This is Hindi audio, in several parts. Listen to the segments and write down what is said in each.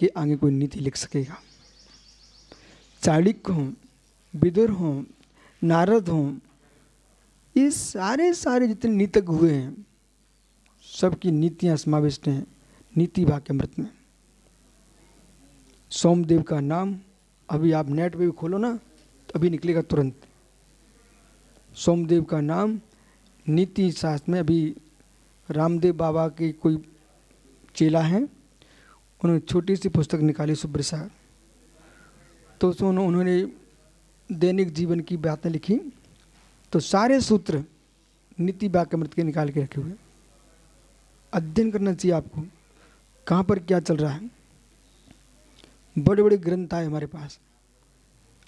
कि आगे कोई नीति लिख सकेगा। चाणक्य हों, विदुर हों, नारद हों, ये सारे जितने नीतिज्ञ हुए हैं सबकी नीतियां समाविष्ट हैं नीति वाक्यामृत में। सोमदेव का नाम अभी आप नेट पे भी खोलो ना तो अभी निकलेगा तुरंत। सोमदेव का नाम नीति शास्त्र में, अभी रामदेव बाबा के कोई चेला हैं, उन्होंने छोटी सी पुस्तक निकाली सुब्रसार, तो उसमें उन्होंने दैनिक जीवन की बातें लिखी, तो सारे सूत्र नीति वाक्यामृत के निकाल के रखे हुए। अध्ययन करना चाहिए आपको, कहाँ पर क्या चल रहा है। बड़े बड़े ग्रंथ आए हमारे पास,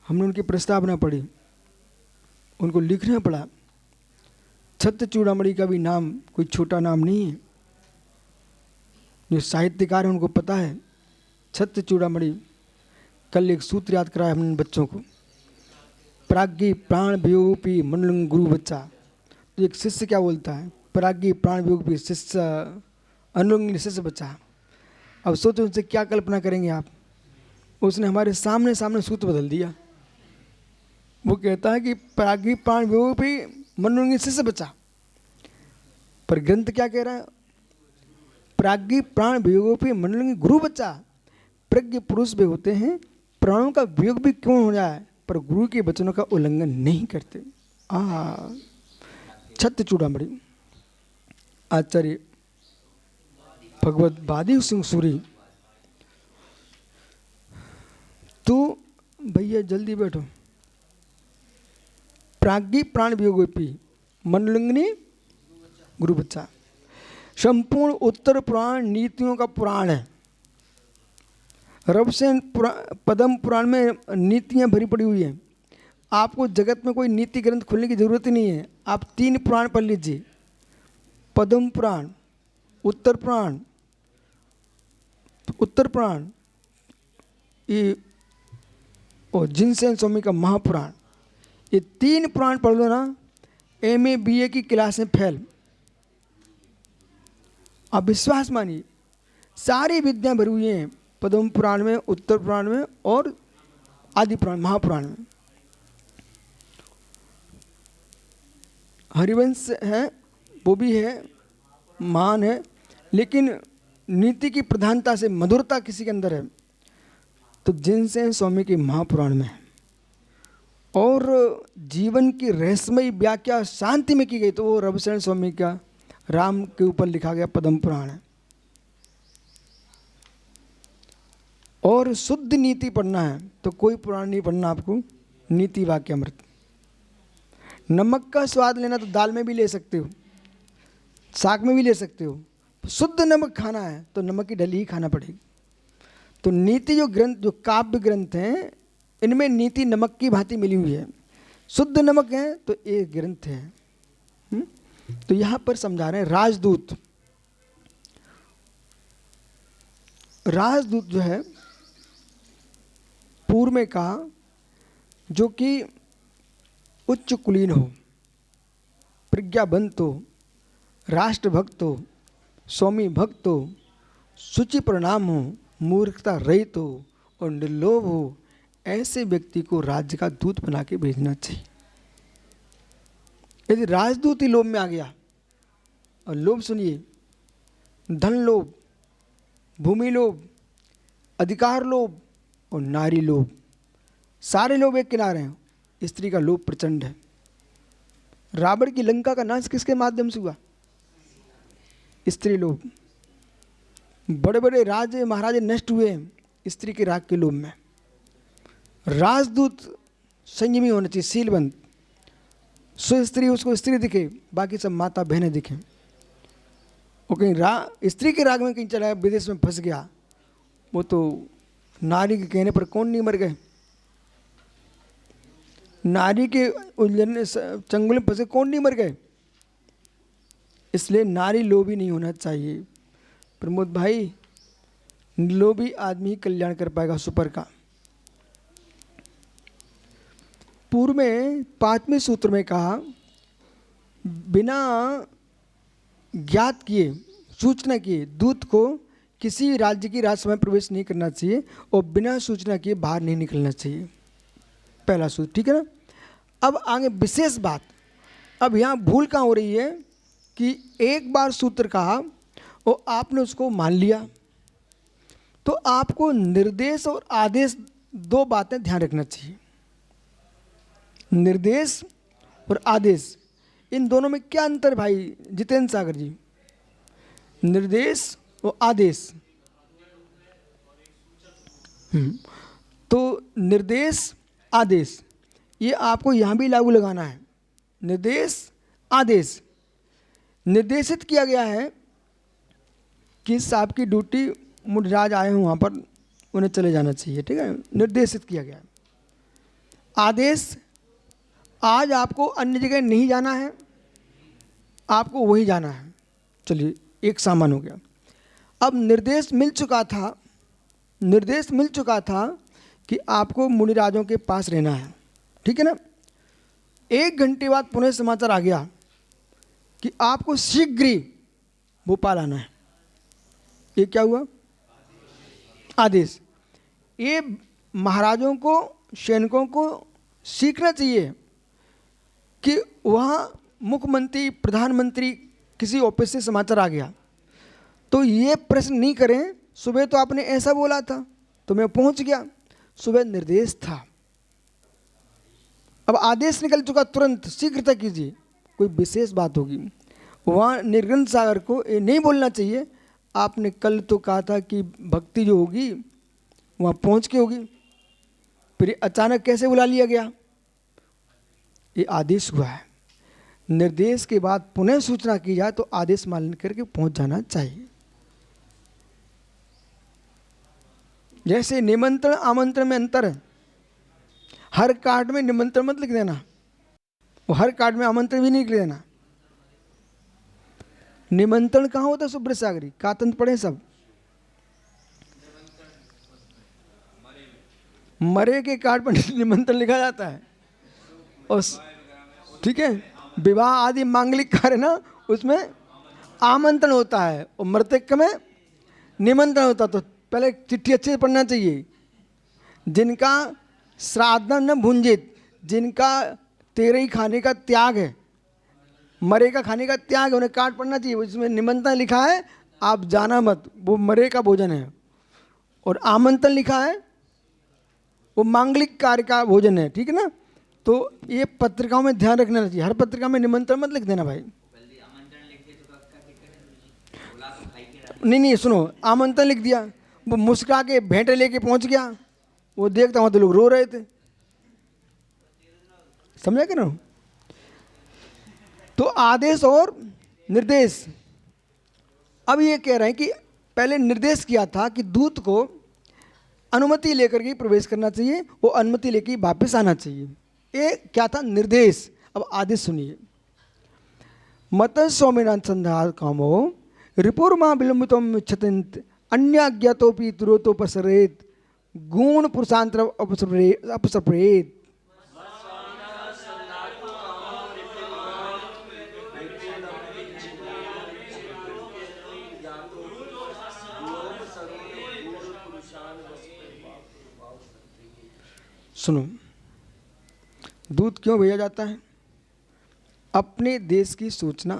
हमने उनकी प्रस्तावना पढ़ी, उनको लिखना पड़ा। छत्र चूड़ामणि का भी नाम कोई छोटा नाम नहीं है। जो साहित्यकार हैं उनको पता है छत्र चूड़ामणि। कल एक सूत्र याद कराया हमने बच्चों को, प्राज्ञी प्राण वियोगी मंडलंग गुरु बच्चा। तो एक शिष्य क्या बोलता है, प्राज्ञी प्राण वियोगी शिष्य अनुंग शिष्य बच्चा। अब सोचो उनसे क्या कल्पना करेंगे आप। उसने हमारे सामने सूत्र बदल दिया। वो कहता है कि प्राज्ञी प्राण वियोगी मंडलंग शिष्य बच्चा, पर ग्रंथ क्या कह रहा है, प्राज्ञी प्राण वियोगी मंडलंग गुरु बच्चा। प्रज्ञ पुरुष भी होते हैं, प्राणों का वियोग भी क्यों हो जाए पर गुरु के वचनों का उल्लंघन नहीं करते। छत्र चूड़ामणि आचार्य भगवत वादी सिंह सूरी। तो भैया जल्दी बैठो। प्राज्ञी प्राण वियोगी मंडलिंगनी गुरु बच्चा। संपूर्ण उत्तर पुराण नीतियों का पुराण है। रवसेन पद्म पुराण में नीतियां भरी पड़ी हुई हैं। आपको जगत में कोई नीति ग्रंथ खोलने की जरूरत ही नहीं है। आप 3 पुराण पढ़ लीजिए, पद्म पुराण, उत्तर पुराण, ये और जिनसेन स्वामी का महापुराण, ये 3 पुराण पढ़ लो ना, MA BA की क्लास में फेल। आप विश्वास मानिए, सारी विद्या भरी हुई हैं पद्म पुराण में, उत्तर पुराण में और आदि पुराण महापुराण में। हरिवंश है, वो भी है, महान है, लेकिन नीति की प्रधानता से मधुरता किसी के अंदर है तो जिनसेन स्वामी के महापुराण में है। और जीवन की रहस्यमयी व्याख्या शांति में की गई तो वो रवसेन स्वामी का राम के ऊपर लिखा गया पद्म पुराण है। और शुद्ध नीति पढ़ना है तो कोई पुराण नहीं पढ़ना आपको, नीति वाक्यामृत। नमक का स्वाद लेना तो दाल में भी ले सकते हो, साग में भी ले सकते हो। शुद्ध नमक खाना है तो नमक की डली ही खाना पड़ेगी। तो नीति जो ग्रंथ, जो काव्य ग्रंथ हैं, इनमें नीति नमक की भांति मिली हुई है। शुद्ध नमक है तो एक ग्रंथ है। तो यहां पर समझा रहे हैं राजदूत। राजदूत जो है पूर्व में कहा, जो कि उच्च कुलीन हो, प्रज्ञावंत हो, राष्ट्रभक्त हो, स्वामी भक्त हो, शुचि प्रणाम हो, मूर्खता रहित हो और निर्लोभ हो, ऐसे व्यक्ति को राज्य का दूत बना के भेजना चाहिए। यदि राजदूत ही लोभ में आ गया, और लोभ सुनिए, धन लोभ, भूमि लोभ, अधिकार लोभ और नारी लोभ, सारे लोभ एक किनारे हैं। स्त्री का लोभ प्रचंड है। रावण की लंका का नाश किसके माध्यम से हुआ? स्त्री लोभ। बड़े बड़े राजे महाराजे नष्ट हुए हैं स्त्री के राग के लोभ में। राजदूत संयमी होना चाहिए, शीलवंत। सो स्त्री उसको स्त्री दिखे, बाकी सब माता बहनें दिखें। वो कहीं स्त्री के राग में कहीं चला गया, विदेश में फंस गया, वो तो नारी के कहने पर कौन नहीं मर गए। नारी के उलझन चंगुल में फंसे कौन नहीं मर गए। इसलिए नारी लोभी नहीं होना चाहिए। प्रमोद भाई, लोभी आदमी ही कल्याण कर पाएगा सुपर का। पूर्व में 5वें सूत्र में कहा, बिना ज्ञात किए, सूचना किए दूत को किसी भी राज्य की राजसभा में प्रवेश नहीं करना चाहिए और बिना सूचना के बाहर नहीं निकलना चाहिए। पहला सूत्र, ठीक है ना। अब आगे विशेष बात, अब यहाँ भूल कहाँ हो रही है कि एक बार सूत्र कहा और आपने उसको मान लिया, तो आपको निर्देश और आदेश दो बातें ध्यान रखना चाहिए। निर्देश और आदेश, इन दोनों में क्या अंतर भाई जितेंद्र सागर जी? निर्देश और आदेश। तो निर्देश आदेश ये आपको यहाँ भी लागू लगाना है। निर्देश आदेश, निर्देशित किया गया है कि साहब की ड्यूटी मुडराज आए हों वहाँ पर, उन्हें चले जाना चाहिए, ठीक है, निर्देशित किया गया है। आदेश, आज आपको अन्य जगह नहीं जाना है, आपको वही जाना है। चलिए एक सामान हो गया। अब निर्देश मिल चुका था, निर्देश मिल चुका था कि आपको मुनिराजों के पास रहना है, ठीक है ना। 1 घंटे बाद पुनः समाचार आ गया कि आपको शीघ्र ही भोपाल आना है। ये क्या हुआ? आदेश। ये महाराजों को, सैनिकों को सीखना चाहिए कि वहाँ मुख्यमंत्री, प्रधानमंत्री किसी ऑफिस से समाचार आ गया तो ये प्रश्न नहीं करें, सुबह तो आपने ऐसा बोला था तो मैं पहुँच गया, सुबह निर्देश था, अब आदेश निकल चुका, तुरंत शीघ्रता कीजिए। कोई विशेष बात होगी वहाँ निर्गन सागर को ये नहीं बोलना चाहिए, आपने कल तो कहा था कि भक्ति जो होगी वहाँ पहुँच के होगी, फिर अचानक कैसे बुला लिया गया? ये आदेश हुआ है। निर्देश के बाद पुनः सूचना की जाए तो आदेश मान करके पहुँच जाना चाहिए। जैसे निमंत्रण आमंत्रण में अंतर है, हर कार्ड में निमंत्रण मत लिख देना और हर कार्ड में आमंत्रण भी नहीं लिख देना। निमंत्रण कहाँ होता है सुब्रत सागरी? कातंत पढ़े सब। मरे के कार्ड पर निमंत्रण लिखा जाता है और ठीक है, विवाह आदि मांगलिक कार्य ना उसमें आमंत्रण होता है और मृतक में निमंत्रण होता है। तो पहले चिट्ठी अच्छे से पढ़ना चाहिए। जिनका श्राद्ध न भुंजित, जिनका तेरे खाने का त्याग है, मरे का खाने का त्याग है, उन्हें कार्ड पढ़ना चाहिए। उसमें निमंत्रण लिखा है आप जाना मत, वो मरे का भोजन है, और आमंत्रण लिखा है वो मांगलिक कार्य का भोजन है, ठीक है ना। तो ये पत्रिकाओं में ध्यान रखना चाहिए, हर पत्रिका में निमंत्रण मत लिख देना भाई। नहीं नहीं सुनो, आमंत्रण लिख दिया, वो मुस्कुरा के भेंटे लेके पहुंच गया, वो देखता वहाँ तो लोग रो रहे थे, समझा कि ना। तो आदेश और निर्देश, अब ये कह रहे हैं कि पहले निर्देश किया था कि दूत को अनुमति लेकर के प्रवेश करना चाहिए, वो अनुमति लेकर वापस आना चाहिए। ये क्या था? निर्देश। अब आदेश सुनिए। मत सौम्यनाथ संध्या कामो रिपुर्मा विलंबितम इच्छतिंत अन्याज्ञातोपि तुरोतोपसरेत गुण पुरुषांतर अपसप्रेत। सुनो, दूत क्यों भेजा जाता है? अपने देश की सूचना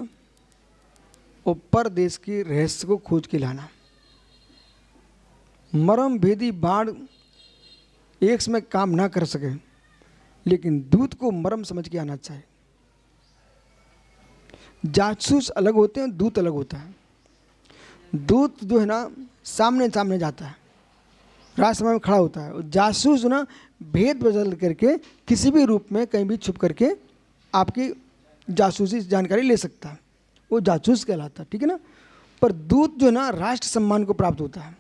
और पर देश के रहस्य को खोज के लाना। मर्म भेदी बाण एक समय काम ना कर सके, लेकिन दूत को मर्म समझ के आना चाहिए। जासूस अलग होते हैं, दूत अलग होता है। दूत जो है ना सामने सामने जाता है, राजसभा में खड़ा होता है, और जासूस ना भेद बदल करके किसी भी रूप में कहीं भी छुप करके आपकी जासूसी जानकारी ले सकता है, वो जासूस कहलाता है, ठीक है ना। पर दूत जो है ना राष्ट्र सम्मान को प्राप्त होता है,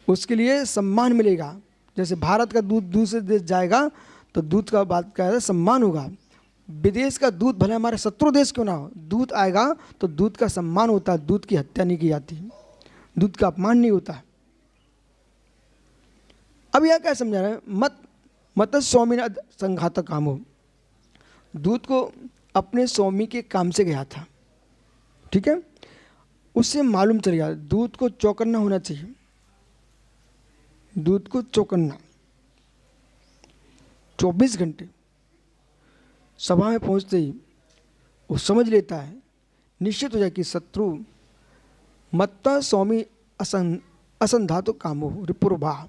उसके लिए सम्मान मिलेगा। जैसे भारत का दूत दूसरे देश जाएगा तो दूत का बात क्या है, सम्मान होगा। विदेश का दूत भले हमारे शत्रु देश क्यों ना हो, दूत आएगा तो दूत का सम्मान होता है, दूत की हत्या नहीं की जाती, दूत का अपमान नहीं होता है। अब यह क्या समझा रहे हैं? मत स्वामी संघातक काम हो। दूत को अपने स्वामी के काम से गया था, ठीक है। उससे मालूम चल गया दूध को चौकन्ना होना चाहिए, दूध को चौकन्ना 24 घंटे। सभा में पहुंचते ही वो समझ लेता है, निश्चित हो जाए कि शत्रु मत्ता स्वामी असंधातु कामो रिपुर्भा।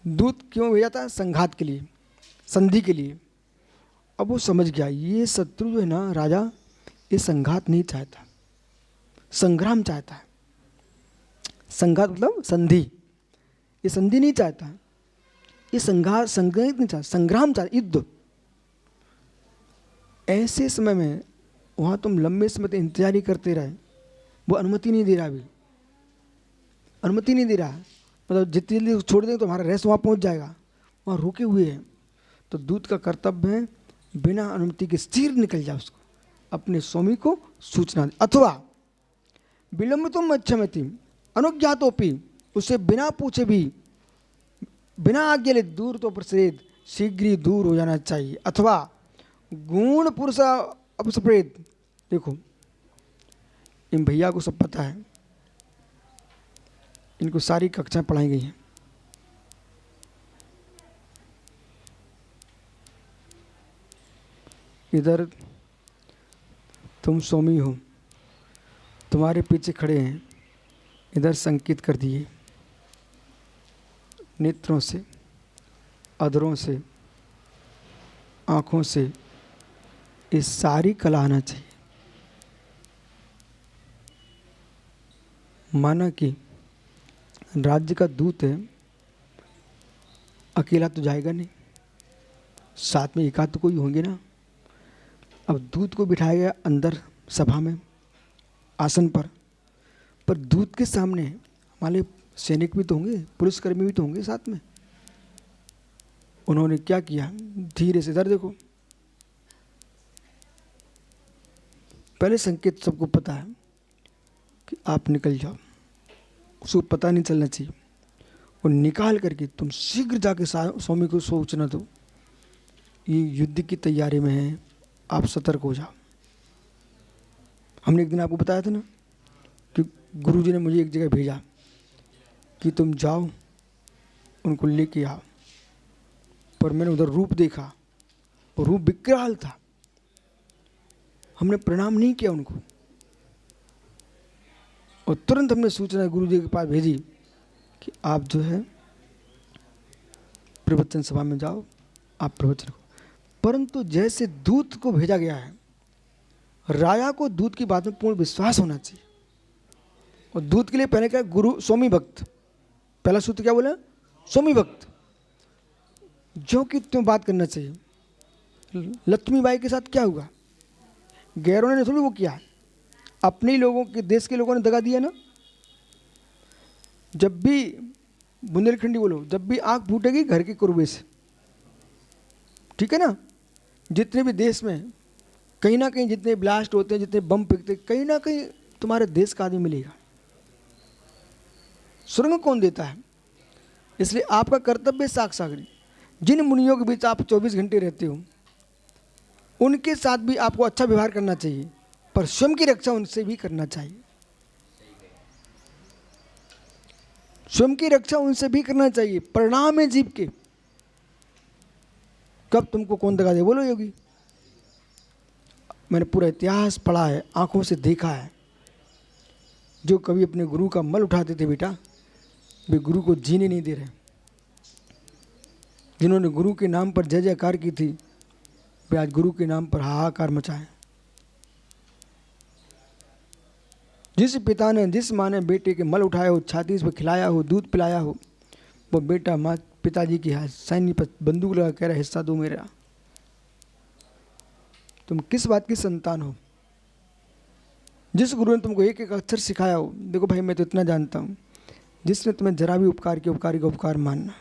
दूत क्यों भेजा था? संघात के लिए, संधि के लिए। अब वो समझ गया ये शत्रु जो है ना राजा, ये संघात नहीं चाहता, संग्राम चाहता है। संघात मतलब संधि, ये संधि नहीं चाहता, ये संघात संघर्ष नहीं चाहता, संग्राम चाहता, युद्ध। ऐसे समय में वहाँ तुम लंबे समय तक इंतजार ही करते रहे, वो अनुमति नहीं दे रहा, अभी अनुमति नहीं दे रहा। मतलब जितनी जल्दी छोड़ देंगे तो हमारा रेस वहाँ पहुँच जाएगा, वहाँ रुके हुए हैं। तो दूत का कर्तव्य है बिना अनुमति के सिर निकल जाए, उसको अपने स्वामी को सूचना दे। अथवा विलंबितुम अच्छमति अनुज्ञातोपि, उससे बिना पूछे भी बिना आज्ञा ले दूर तो प्रसेद, शीघ्र ही दूर हो जाना चाहिए। अथवा गुण पुरुष अपसप्रेत। देखो इन भैया को सब पता है, इनको सारी कक्षाएं पढ़ाई गई हैं। इधर तुम स्वामी हो, तुम्हारे पीछे खड़े हैं, इधर संकेत कर दिए नेत्रों से, अधरों से, आँखों से, इस सारी कला आना चाहिए। माना कि राज्य का दूत है, अकेला तो जाएगा नहीं, साथ में एकाध तो कोई होंगे ना। अब दूत को बिठाया गया अंदर सभा में आसन पर दूत के सामने हमारे सैनिक भी तो होंगे, पुलिसकर्मी भी तो होंगे साथ में। उन्होंने क्या किया, धीरे से इधर देखो। पहले संकेत सबको पता है कि आप निकल जाओ, उसको पता नहीं चलना चाहिए। और निकाल करके तुम शीघ्र जाके स्वामी को सूचना दो, ये युद्ध की तैयारी में है, आप सतर्क हो जाओ। हमने एक दिन आपको बताया था ना कि गुरुजी ने मुझे एक जगह भेजा कि तुम जाओ उनको लेके आओ, पर मैंने उधर रूप देखा, और रूप विकराल था। हमने प्रणाम नहीं किया उनको, और तुरंत हमने सूचना गुरुजी के पास भेजी कि आप जो है प्रवचन सभा में जाओ, आप प्रवचन को। परंतु जैसे दूत को भेजा गया है, राजा को दूत की बात में पूर्ण विश्वास होना चाहिए। और दूत के लिए पहले क्या, गुरु स्वामी भक्त। पहला सूत्र क्या बोला, स्वामी भक्त। जो कि तुम्हें बात करना चाहिए। लक्ष्मीबाई के साथ क्या हुआ, गैरों ने थोड़ी वो किया, अपने लोगों के देश के लोगों ने दगा दिया ना। जब भी बुंदेलखंडी बोलो, जब भी आंख फूटेगी घर के कुर्बे से, ठीक है ना। जितने भी देश में कहीं ना कहीं जितने ब्लास्ट होते हैं, जितने बम फेंकते, कहीं ना कहीं तुम्हारे देश का आदमी मिलेगा। सुरंग कौन देता है? इसलिए आपका कर्तव्य साख सागरी। जिन मुनियों के बीच आप 24 घंटे रहते हो, उनके साथ भी आपको अच्छा व्यवहार करना चाहिए, पर स्वयं की रक्षा उनसे भी करना चाहिए। स्वयं की रक्षा उनसे भी करना चाहिए। परिणाम है जीव के। कब तुमको कौन दगा दे, बोलो योगी। मैंने पूरा इतिहास पढ़ा है, आंखों से देखा है। जो कभी अपने गुरु का मल उठाते थे बेटा, वे गुरु को जीने नहीं दे रहे। जिन्होंने गुरु के नाम पर जय जयकार की थी, वे आज गुरु के नाम पर हाहाकार मचाए। जिस पिता ने, जिस माँ ने बेटे के मल उठाया हो, छाती पर खिलाया हो, दूध पिलाया हो, वो बेटा माँ पिताजी की सैन्य पर बंदूक लगा कह रहा हिस्सा दो मेरा। तुम किस बात की संतान हो? जिस गुरु ने तुमको एक एक अक्षर सिखाया हो, देखो भाई मैं तो इतना जानता हूँ, जिसने तुम्हें जरा भी उपकार किया, उपकारी का उपकार मानना।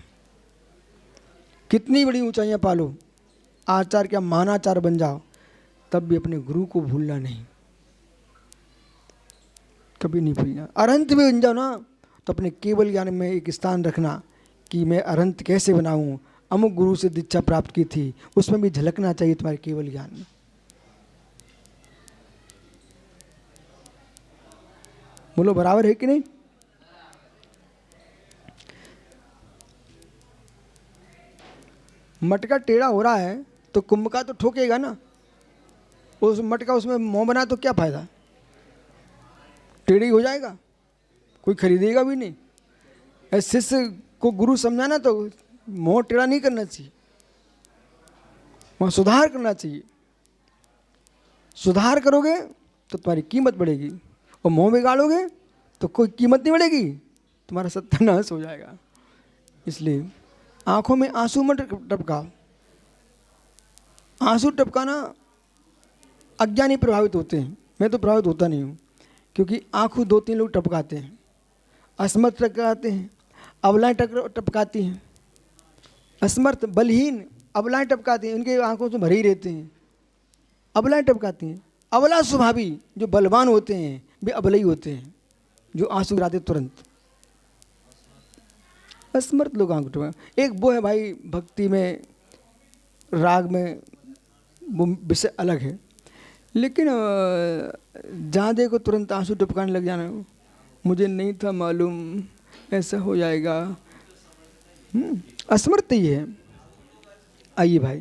कितनी बड़ी ऊंचाइयां पालो, आचार क्या महानाचार बन जाओ, तब भी अपने गुरु को भूलना नहीं, कभी नहीं भूलना। अरंत भी बन जाओ ना, तो अपने केवल ज्ञान में एक स्थान रखना कि मैं अरंत कैसे बनाऊं, अमुक गुरु से दीक्षा प्राप्त की थी, उसमें भी झलकना चाहिए तुम्हारे केवल ज्ञान में। बोलो बराबर है कि नहीं? मटका टेढ़ा हो रहा है तो कुंभ का तो ठोकेगा ना। उस मटका उसमें मुंह बना तो क्या फायदा, टेढ़ी हो जाएगा, कोई खरीदेगा भी नहीं। ऐसे शिष्य को गुरु समझाना तो मुंह टेढ़ा नहीं करना चाहिए, वहाँ सुधार करना चाहिए। सुधार करोगे तो तुम्हारी कीमत बढ़ेगी, और मुंह बिगाड़ोगे तो कोई कीमत नहीं बढ़ेगी, तुम्हारा सत्यानाश हो जाएगा। इसलिए आंखों में आंसू मत टपकाओ। आंसू टपकाना अज्ञानी प्रभावित होते हैं, मैं तो प्रभावित होता नहीं हूँ, क्योंकि आंखों 2-3 लोग टपकाते हैं। असमर्थ टपकाते हैं, अबलाएं टपकाती हैं, असमर्थ बलहीन अबलाएं टपकाती हैं, उनके आंखों से भरे ही रहते हैं, अबलाएं टपकाती हैं। अबला स्वभावी जो बलवान होते हैं वे अबला ही होते हैं, जो आंसू गिराते तुरंत। असमर्थ लोग आंख टपका। एक वो है भाई भक्ति में, राग में, वो विषय अलग है, लेकिन जहाँ देखो तुरंत आंसू टपकाने लग जाना, मुझे नहीं था मालूम ऐसा हो जाएगा। असमर्थ ही है। आइए भाई,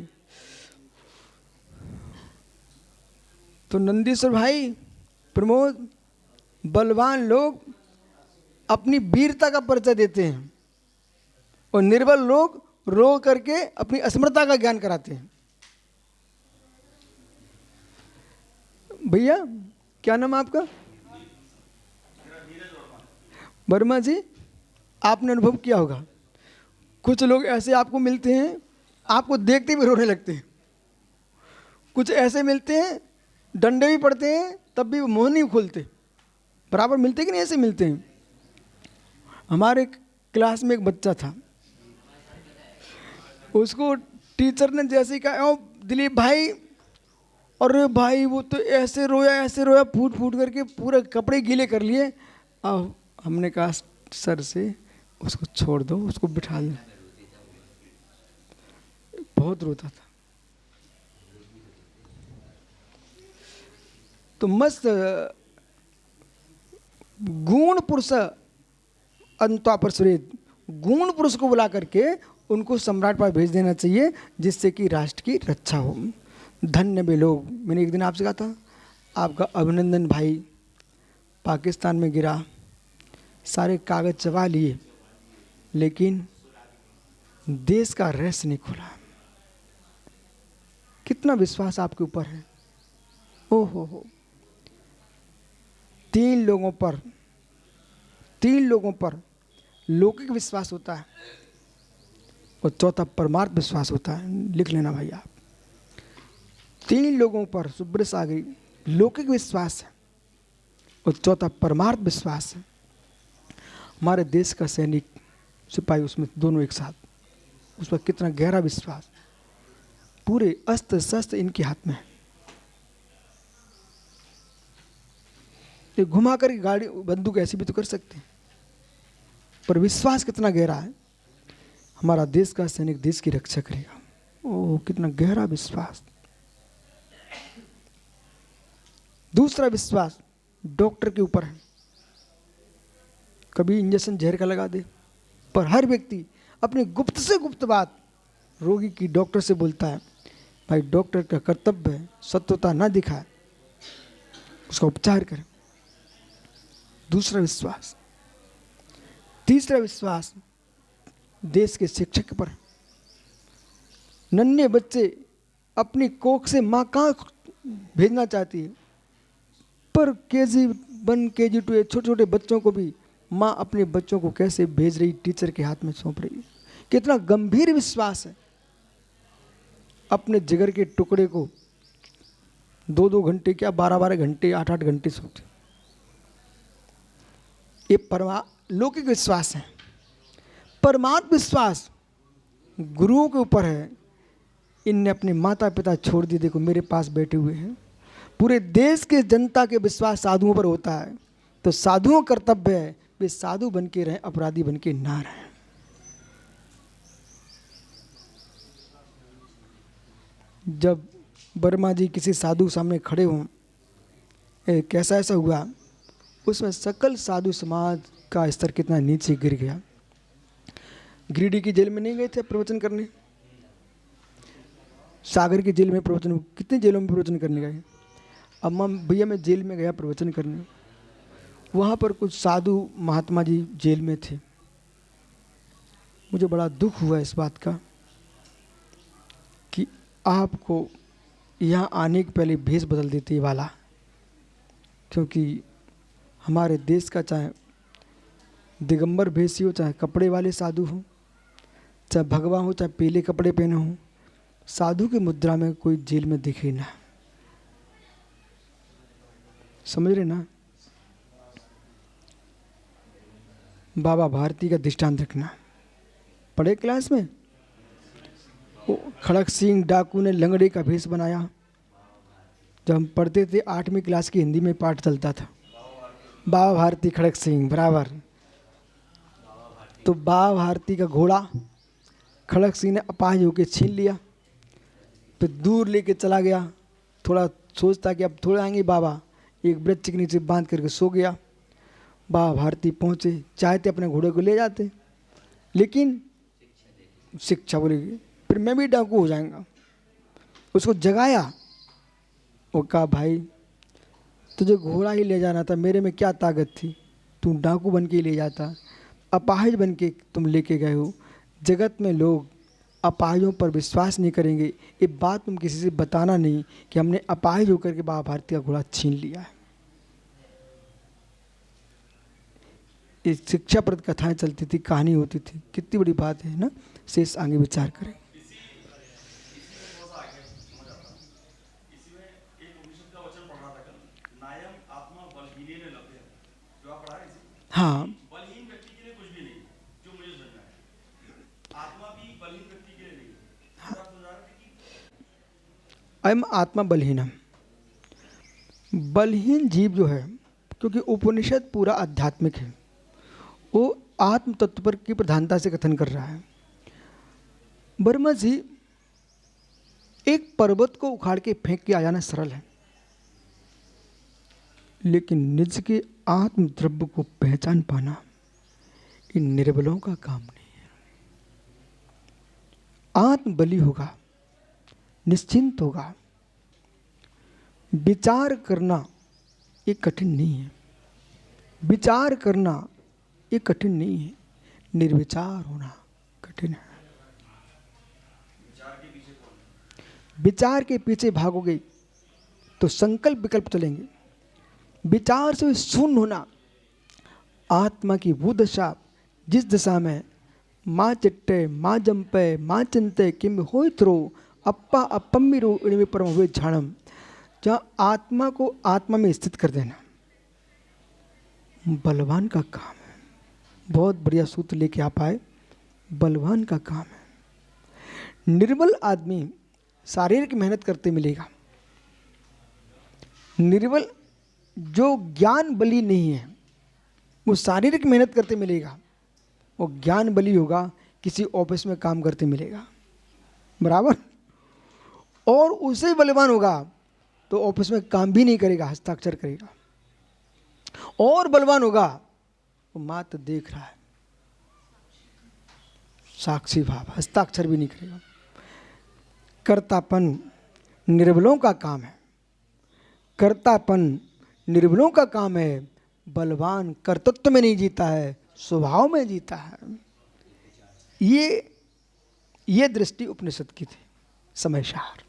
तो नंदीश्वर भाई, प्रमोद, बलवान लोग अपनी वीरता का परिचय देते हैं और निर्बल लोग रो करके अपनी असमर्थता का ज्ञान कराते हैं। भैया क्या नाम है आपका? वर्मा जी, आपने अनुभव किया होगा, कुछ लोग ऐसे आपको मिलते हैं, आपको देखते भी रोने लगते हैं। कुछ ऐसे मिलते हैं, डंडे भी पड़ते हैं, तब भी वो मुंह नहीं खोलते। बराबर मिलते कि नहीं? ऐसे मिलते हैं। हमारे क्लास में एक बच्चा था, उसको टीचर ने जैसे ही कहा, ओ दिलीप भाई, अरे भाई वो तो ऐसे रोया, फूट फूट करके पूरे कपड़े गीले कर लिए। अब हमने कहा सर से उसको छोड़ दो, उसको बिठा दो। बहुत रोता था। तो मस्त गुण पुरुष अंता पर सुरेद, गुण पुरुष को बुला करके उनको सम्राट पर भेज देना चाहिए, जिससे कि राष्ट्र की रक्षा हो। धन्य वे लोग। मैंने एक दिन आपसे कहा था, आपका अभिनंदन भाई पाकिस्तान में गिरा, सारे कागज चबा लिए, लेकिन देश का रहस्य नहीं खोला। कितना विश्वास आपके ऊपर है। ओ हो, 3 लोगों पर लौकिक विश्वास होता है और चौथा परमार्थ विश्वास होता है। लिख लेना भाई आप। 3 लोगों पर सुब्र सागरी लौकिक विश्वास है और चौथा परमार्थ विश्वास है। हमारे देश का सैनिक सिपाही उसमें दोनों एक साथ, उस पर कितना गहरा विश्वास। पूरे अस्त्र शस्त्र इनके हाथ में है। ये घुमा कर गाड़ी बंदूक ऐसी भी तो कर सकते हैं, पर विश्वास कितना गहरा है। हमारा देश का सैनिक देश की रक्षा करेगा। ओह कितना गहरा विश्वास। दूसरा विश्वास डॉक्टर के ऊपर है। कभी इंजेक्शन जहर का लगा दे, पर हर व्यक्ति अपनी गुप्त से गुप्त बात रोगी की डॉक्टर से बोलता है। भाई डॉक्टर का कर्तव्य है सत्यता न दिखाए, उसका उपचार करें। दूसरा विश्वास। तीसरा विश्वास देश के शिक्षक पर। नन्हे बच्चे अपनी कोख से माँ कहाँ भेजना चाहती है, पर KG1 KG2 छोटे छोटे बच्चों को भी माँ अपने बच्चों को कैसे भेज रही, टीचर के हाथ में सौंप रही है। कितना गंभीर विश्वास है। अपने जिगर के टुकड़े को 2-2 घंटे क्या 12-12 घंटे 8-8 घंटे सोते। ये लौकिक विश्वास है। परमात्म विश्वास गुरुओं के ऊपर है। इनने अपने माता पिता छोड़ दिए, देखो मेरे पास बैठे हुए हैं। पूरे देश के जनता के विश्वास साधुओं पर होता है, तो साधुओं का कर्तव्य है वे साधु बन के रहें, अपराधी बन के ना रहें। जब वर्मा जी किसी साधु सामने खड़े हों, कैसा ऐसा हुआ, उसमें सकल साधु समाज का स्तर कितना नीचे गिर गया। गिरिडीह की जेल में नहीं गए थे प्रवचन करने, सागर की जेल में प्रवचन, कितनी जेलों में प्रवचन करने गए। अम्मा भैया मैं जेल में गया प्रवचन करने, वहाँ पर कुछ साधु महात्मा जी जेल में थे। मुझे बड़ा दुख हुआ इस बात का कि आपको यहाँ आने के पहले भेष बदल देते वाला, क्योंकि हमारे देश का चाहे दिगंबर भेषी हो, चाहे कपड़े वाले साधु हो, चाहे भगवा हो, चाहे पीले कपड़े पहने हो, साधु की मुद्रा में कोई जेल में दिखे ना। समझ रहे ना? बाबा भारती का दृष्टांत रखना। पढ़े क्लास में वो खड़क सिंह डाकू ने लंगड़े का भेष बनाया। जब हम पढ़ते थे 8वीं क्लास की हिंदी में पाठ चलता था, बाबा भारती खड़क सिंह बराबर। तो बाबा भारती का घोड़ा खड़क सिंह ने अपाहिज होकर छीन लिया, फिर दूर लेके चला गया। थोड़ा सोचता कि अब थोड़ा आएंगे बाबा, एक वृक्ष के नीचे बांध करके सो गया। बाबा भारती पहुँचे, चाहते अपने घोड़े को ले जाते, लेकिन शिक्षा बोलेगी फिर मैं भी डाकू हो जाएगा। उसको जगाया, वो कहा भाई तुझे घोड़ा ही ले जाना था, मेरे में क्या ताकत थी, तू डाकू बन के ही ले जाता, अपाहिज बन के तुम लेके गए हो। जगत में लोग अपाहिजों पर विश्वास नहीं करेंगे, ये बात तुम किसी से बताना नहीं कि हमने अपाहिज होकर के बाबा भारती का घोड़ा छीन लिया है। इस शिक्षाप्रद कथाएं चलती थी, कहानी होती थी, कितनी बड़ी बात है ना। शेष आगे विचार करें। हाँ, बलहीन व्यक्ति के लिए कुछ भी नहीं, जो मुझे समझना है। आत्मा भी बलहीन व्यक्ति के लिए नहीं है। आप समझा रहे थे कि अयम आत्मा बलहीनम, बलहीन जीव जो है, क्योंकि उपनिषद पूरा आध्यात्मिक है, वो आत्म तत्व पर की प्रधानता से कथन कर रहा है। वर्मा जी, एक पर्वत को उखाड़ के फेंक के आ जाना सरल है, लेकिन निज के आत्म द्रव्य को पहचान पाना इन निर्बलों का काम नहीं है। आत्म बलि होगा, निश्चिंत होगा, विचार करना ये कठिन नहीं है। विचार करना ये कठिन नहीं है, निर्विचार होना कठिन है। विचार के पीछे भागोगे तो संकल्प विकल्प चलेंगे। विचार से शून्य होना, आत्मा की वो दशा जिस दिशा में माँ चिट्टे माँ जंपे माँ चिंते किम हो थ्रो अप्पा अपम्मिरो इनमें परम हुए झाड़म, जहाँ आत्मा को आत्मा में स्थित कर देना बलवान का काम है। बहुत बढ़िया सूत्र लेके आप आए, बलवान का काम है। निर्बल आदमी शारीरिक मेहनत करते मिलेगा, निर्बल जो ज्ञान बली नहीं है वो शारीरिक मेहनत करते मिलेगा, वो ज्ञान बली होगा किसी ऑफिस में काम करते मिलेगा बराबर। और उसे बलवान होगा तो ऑफिस में काम भी नहीं करेगा, हस्ताक्षर करेगा। और बलवान होगा वो मात्र देख रहा है, साक्षी भाव, हस्ताक्षर भी नहीं करेगा। कर्तापन निर्बलों का काम है, कर्तापन निर्बलों का काम है। बलवान कर्तृत्व में नहीं जीता है, स्वभाव में जीता है। ये दृष्टि उपनिषद की थी। समय सार।